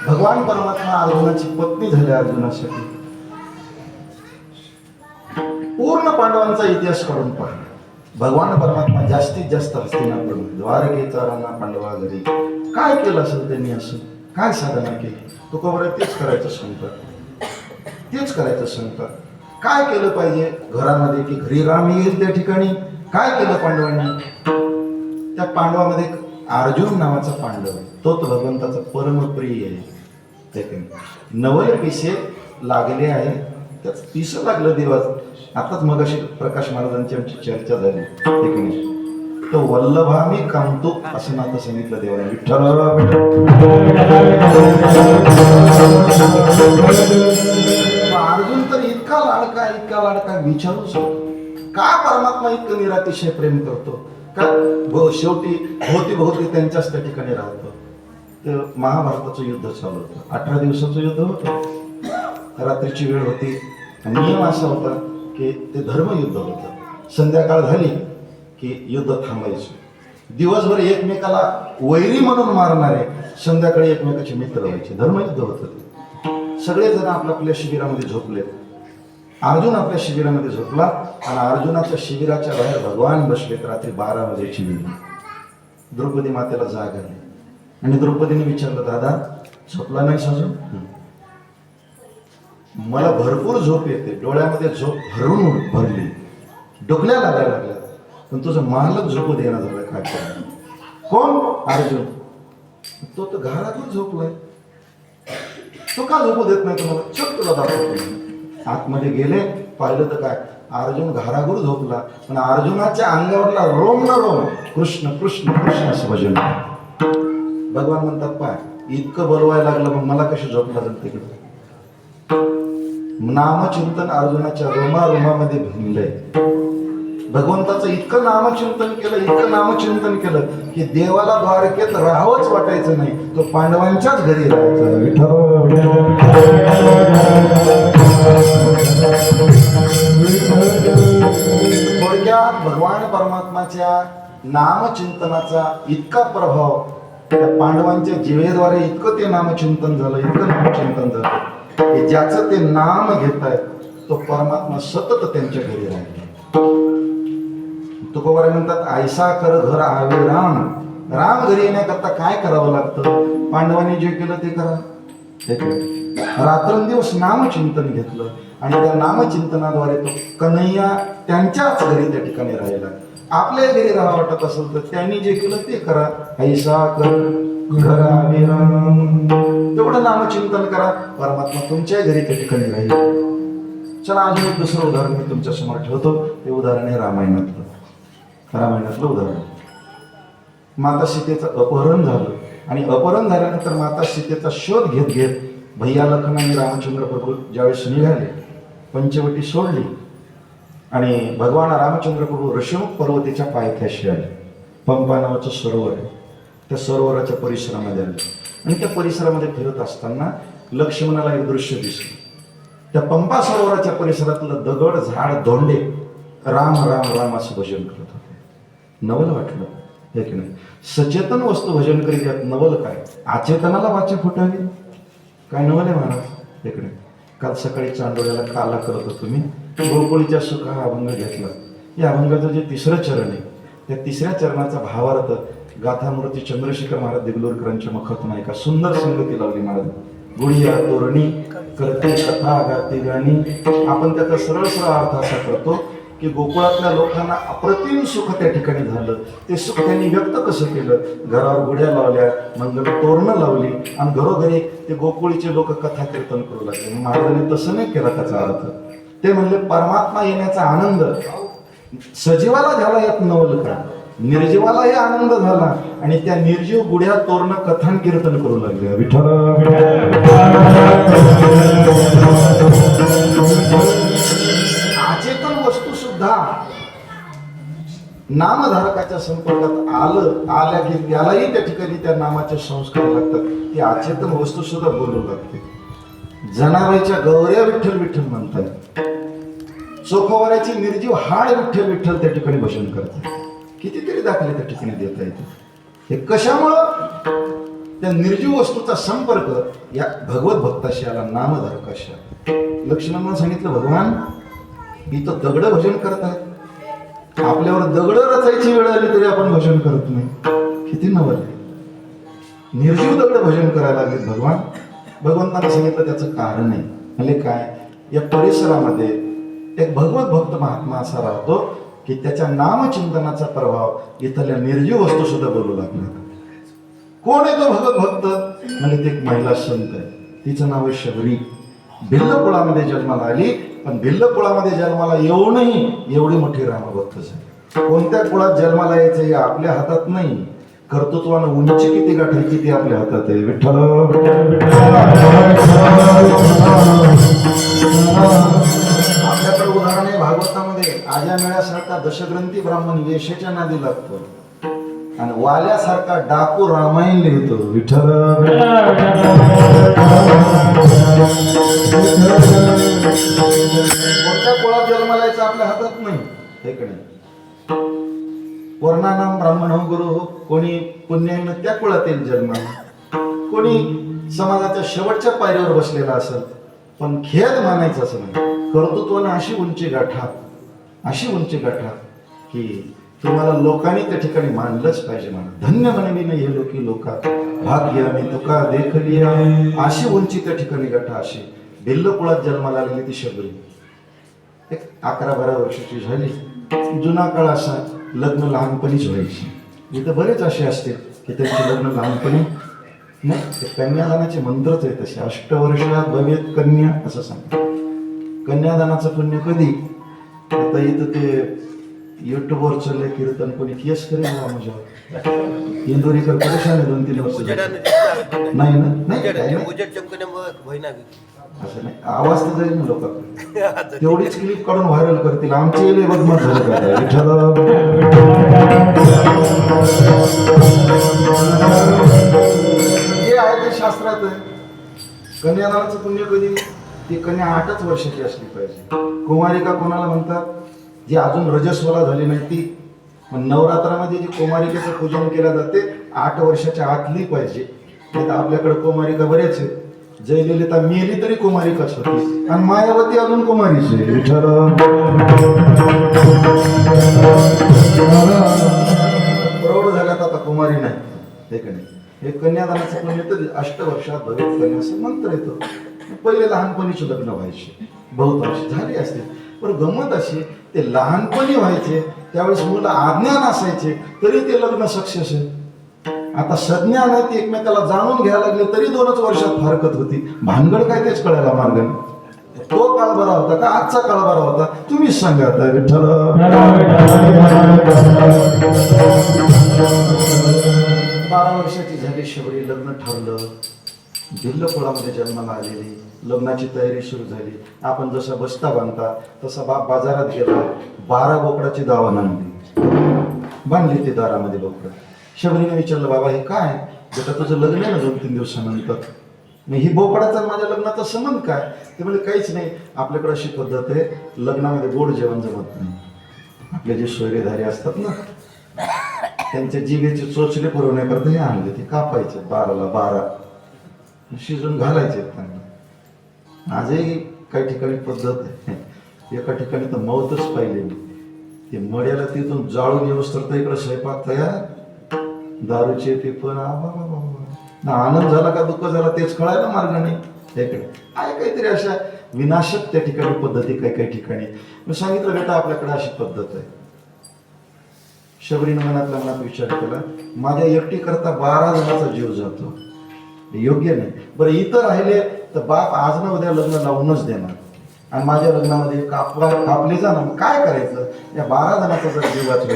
भगवान परमात्मा अर्जुनाची पत्नी झाली. अर्जुनासाठी पूर्ण पांडवांचा इतिहास काढून पाहिला. भगवान परमात्मा जास्तीत जास्त हस्तिनापुर द्वारकेचा राणा पांडवा घरी काय केलं असेल त्यांनी, असं काय साधना केली. तुका बरं तेच करायचं सांगतात, तेच करायचं सांगतात. काय केलं पाहिजे घरामध्ये की घरी राम येईल त्या ठिकाणी काय केलं पांडवांनी. त्या पांडवामध्ये अर्जुन नावाचा पांडव, तो भगवंताचा परमप्रिय आहे. नवल पिसे लागले आहे, त्याच पिस लागलं दिवस. आताच मग अशी प्रकाश महाराजांची आमची चर्चा झाली. तो वल्लभा मी कामतो असं नातं सांगितलं देवाने. विठ्ठल अर्जुन तर इतका लाडका विचारूच का परमात्मा इतकं निरातिशय प्रेम करतो का. शेवटी भोवती त्यांच्याच त्या ठिकाणी राहतो. ते महाभारताचं युद्ध चालू होतं. 18 दिवसाचं युद्ध होतं. रात्रीची वेळ होती. नियम असा होता की ते धर्मयुद्ध होतं. संध्याकाळ झाली की युद्ध थांबायचं. दिवसभर एकमेकाला वैरी म्हणून मारणारे संध्याकाळी एकमेकाचे मित्र व्हायचे. धर्मयुद्ध होतं ते. सगळेजण आपल्या शिबिरामध्ये झोपले. अर्जुन आपल्या शिबिरामध्ये झोपला आणि अर्जुनाच्या शिबिराच्या बाहेर भगवान बसलेत. रात्री 12 वाजेची वेळ. द्रौपदी मातेला जाग आली आणि द्रौपदीने विचारलं, दादा झोपला नाही अजून. मला भरपूर झोप येते, डोळ्यामध्ये झोप भरली, डोकल्या लागायला लागल्या, पण तुझं मालक झोपू देणार झालं. काय करायचं. कोण. अर्जुन. तो तर घरातून झोपलाय, तो का झोपू देत नाही तुम्हाला. चल तुला दाखवतो. आतमध्ये गेले, पाहिलं तर काय अर्जुन घराघूर झोपला. पण अर्जुनाच्या अंगावरला रोम न रोम कृष्ण कृष्ण कृष्ण असं भजन. भगवान म्हणतात पाय इतकं बोलवायला लागलं, मग मला कशी झोपला जाईल तिकडे. नामचिंतन अर्जुनाच्या रोमामध्ये भिनलंय. भगवंताचं इतकं नामचिंतन केलं की देवाला द्वारकेत राहावंच वाटायचं नाही. तो पांडवांच्याच घरी राहायचा. थोडक्यात भगवान परमात्माच्या नामचिंतनाचा इतका प्रभाव त्या पांडवांच्या जिवेद्वारे इतकं ते नामचिंतन झालं की ज्याचं ते नाम घेताय तो परमात्मा सतत त्यांच्या घरी राहिला. तुकोबारे म्हणतात ऐसा कर घर आवे राम. राम घरी येण्याकरता काय करावं लागतं. पांडवांनी जे केलं ते करा. रात्रंदिवस नामचिंतन घेतलं आणि त्या नामचिंतनाद्वारे तो कन्हैया त्यांच्याच घरी त्या ठिकाणी राहिला. आपल्या घरी राहा वाटत असेल तर त्यांनी जे केलं ते करा. ऐसा कर घर आवे राम. तेवढं नामचिंतन करा, परमात्मा तुमच्या घरी त्या ठिकाणी राहील. चला अजून एक दुसरं उदाहरण मी तुमच्या समोर ठेवतो. ते उदाहरण आहे रामायणातलं उदाहरण. माता सीतेचं अपहरण झालं आणि अपहरण झाल्यानंतर माता सीतेचा शोध घेत भैया लखन आणि रामचंद्र प्रभू ज्यावेळेस निघाले, पंचवटी सोडली आणि भगवान रामचंद्र प्रभू ऋषिमुख पर्वतीच्या पायथ्याशी आले. पंपा नावाचं सरोवर आहे, त्या सरोवराच्या परिसरामध्ये आले आणि त्या परिसरामध्ये फिरत असताना लक्ष्मणाला एक दृश्य दिसलं. त्या पंपा सरोवराच्या परिसरातलं दगड झाड दोंडे राम राम राम असं भजन करत होते. नवल वाटलं हे की नाही. सचेतन वस्तू भजन करीत यात नवल काय. अचेतनाला वाचा फुटावी काय नवल आहे महाराज इकडे. काल सकाळी चांडोळ्याला काला करत होतो मी. गोकुळीच्या सुखा अभंग घेतला. या अभंगाचं जे तिसरं चरण आहे त्या तिसऱ्या चरणाचा भावार्थ गाथामूर्ती चंद्रशेखर महाराज देगलूरकरांच्या मुखातून एका सुंदर संगती लावली महाराज. गुढिया तोरणी करते कथा गाते गाणी. आपण त्याचा सरळ सरळ अर्थ असा करतो की गोकुळातल्या लोकांना अप्रतिम सुख त्या ठिकाणी झालं. ते सुख त्यांनी व्यक्त कसं केलं? घरावर गुढ्या लावल्या, मंगल तोरणं लावली आणि घरोघरी ते गोकुळीचे लोक कथा कीर्तन करू लागले. महाराजांनी तसं नाही केला त्याचा अर्थ. ते म्हणले परमात्मा येण्याचा आनंद सजीवाला झाला यात नवल का, निर्जीवालाही आनंद झाला आणि त्या निर्जीव गुढ्या तोरण कथान कीर्तन करू लागले. विठ्ठल अचेतन वस्तू सुद्धा नामधारकाच्या संपर्कात आल्या की त्यालाही त्या ठिकाणी त्या नामाचे संस्कार लागतात. ती अचेतन वस्तू सुद्धा बोलू लागते. जनावरांच्या गौऱ्या विठ्ठल विठ्ठल म्हणतात. चोखवाऱ्याची निर्जीव हाड विठ्ठल विठ्ठल त्या ठिकाणी भजन करतात. कितीतरी दाखले त्या ठिकाणी देता येते. हे कशामुळं? त्या निर्जीव वस्तूचा संपर्क या भगवत भक्ताशी आला, नामधारकाशी आला. लक्ष्मणांना सांगितलं भगवान इथं दगड भजन करतात, आपल्यावर दगड रचायची वेळ आली तरी आपण भजन करत नाही. किती नवल. निर्जीव दगड भजन करायला लागले भगवान. भगवंतांना सांगितलं त्याचं कारण आहे. म्हणजे काय? या परिसरामध्ये एक भगवत भक्त महात्मा असा राहतो की त्याच्या नामचिंतनाचा प्रभाव इथल्या निर्जीव वस्तू सुद्धा बोलू लागल्या. कोण आहे तो भगवत भक्त? म्हणजे ते एक महिला संत आहे. तिचं नाव आहे शबरी. भिल्लपुळामध्ये जन्माला आली, पण भिल्लपुळामध्ये जन्माला येऊनही एवढी मोठी रामभक्त झाली. कोणत्या कुळात जन्माला यायचं हे आपल्या हातात नाही. कर्तृत्वानं उंची किती गाठायची ती आपल्या हातात आहे. विठ्ठल आपल्याकडे उदाहरण आहे भागवतामध्ये. आजा मेळ्यासारखा दशग्रंथी ब्राह्मण वेश्येच्या नादी लागतो आणि वाल्यासारखा डाकू रामायण लिहितो. विठ्ठल कोणत्या कुळात जन्माला यायचं आपल्या हातात नाही. हे कडे वर्णानाम ब्राह्मण हो गुरु हो. कोणी पुण्यानं त्या कुळात येईल जन्माला, कोणी समाजाच्या शेवटच्या पायरीवर बसलेला असेल. पण खेद मानायचं असं नाही. कर्तृत्वानं अशी उंची गाठा, अशी उंची गाठा की तुम्हाला लोकांनी त्या ठिकाणी मानलंच पाहिजे. म्हणा धन्य म्हणवी नाही हे लोकी लोका भाग्य मी तुका देखलिया. अशी उंची त्या ठिकाणी गाठा. अशी भिल्लपुळात जन्माला आलेली ती शबरी एक 11-12 वर्षाची झाली. जुना काळ असा लग्न लहानपणीच व्हायची. इथं बरेच असे असते की त्यांचे लग्न लहानपणी नाही. ते कन्यादानाचे मंत्रच आहे तसे. 8 वर्षात भवेत कन्या असं सांगतात. कन्यादानाचं पुण्य कधी? आता इथं ते युट्यूबवर चाललंय कीर्तन, कोणी केस करेल माझ्यावर. इंदोरीकर परेशान आहे 2-3 वर्ष नाही ना. नाही असं नाही. आवाज तर जाईल ना लोकांकडे. तेवढीच क्लिप काढून व्हायरल करतील. आमचे बदमत झालं काय. जे आहे ते शास्त्रात आहे. कन्यादानाचं पुण्य कधी? ती कन्या 8च वर्षाची असली पाहिजे. कुमारिका कोणाला म्हणतात? जी अजून रजस्वला झाली नाही ती. पण नवरात्रामध्ये जी कुमारिकेचं पूजन केलं जाते 8 वर्षाच्या आतली पाहिजे. तर आपल्याकडे कुमारिका बरेच आहेत. जयललिता मेली तरी कुमारिकाच होती आणि मायावती अजून कुमारीच आहे. विठ्ठल प्रौढ झाल्यात आता कुमारी नाही. हे कन्या हे कन्यादानाचं पुण्य तर 8 वर्षात भवेत कन्या असं मंत्र येतो. पहिले लहानपणीचे लग्न व्हायचे, बहुतांशी झाले असते. पण गंमत अशी ते लहानपणी व्हायचे त्यावेळेस मुलं अज्ञान असायचे तरी ते लग्न सक्सेस आहे. आता सज्ञान आहे ते एकमेकाला जाणून घ्यायला लागले तरी 2च वर्षात हरकत होती. भानगड काय तेच कळायला मार्ग. तो काळ बरा होता का आजचा काळ बरा होता? तुम्हीच सांगा आता. विठ्ठल 12 वर्षाची झाली शबरी. लग्न ठरलं. भिल्लपुळामध्ये जन्माला आलेली. लग्नाची तयारी सुरू झाली. आपण जसा बस्ता बांधता तसा बाप बाजारात गेला. 12 बोकडाची दावण आणली, बांधली ती दारामध्ये बोकड. शबरीने विचारलं बाबा हे काय? बेटा तुझं लग्न आहे ना 2-3 दिवसानंतर. मग ही बोकडाचा माझ्या लग्नाचा संबंध काय? ते म्हणजे काहीच नाही. आपल्याकडे अशी पद्धत आहे लग्नामध्ये गोड जेवण जमत नाही. आपले जे सोयरेधारी असतात ना त्यांच्या जिभेचे चोचले पुरवण्याकरता हे आणले. ते कापायचे 12ला 12 शिजून घालायचे त्यांना. आजही काही ठिकाणी पद्धत आहे. एका ठिकाणी तर मौतच पाहिलेली. ते मड्याला तिथून जाळून येऊस तर इकडे स्वयंपाक तयार, दारूचे ते पण ना आनंद झाला का दुःख झाला तेच कळायला मार्ग नाही त्याकडे. आहे काहीतरी अशा विनाशक त्या ठिकाणी पद्धती काही काही ठिकाणी. मी सांगितलं बेटा आपल्याकडे अशी पद्धत आहे. शबरीनं मनातल्या मनात विचार केला, माझ्या एकटी करता 12 जणांचा जीव जातो, योग्य नाही. बरं इथं राहिले तर बाप आज ना उद्या लग्न लावूनच देणार आणि माझ्या लग्नामध्ये कापले जाणार, काय करायचं? या 12 जणांचा जर जीव वाचला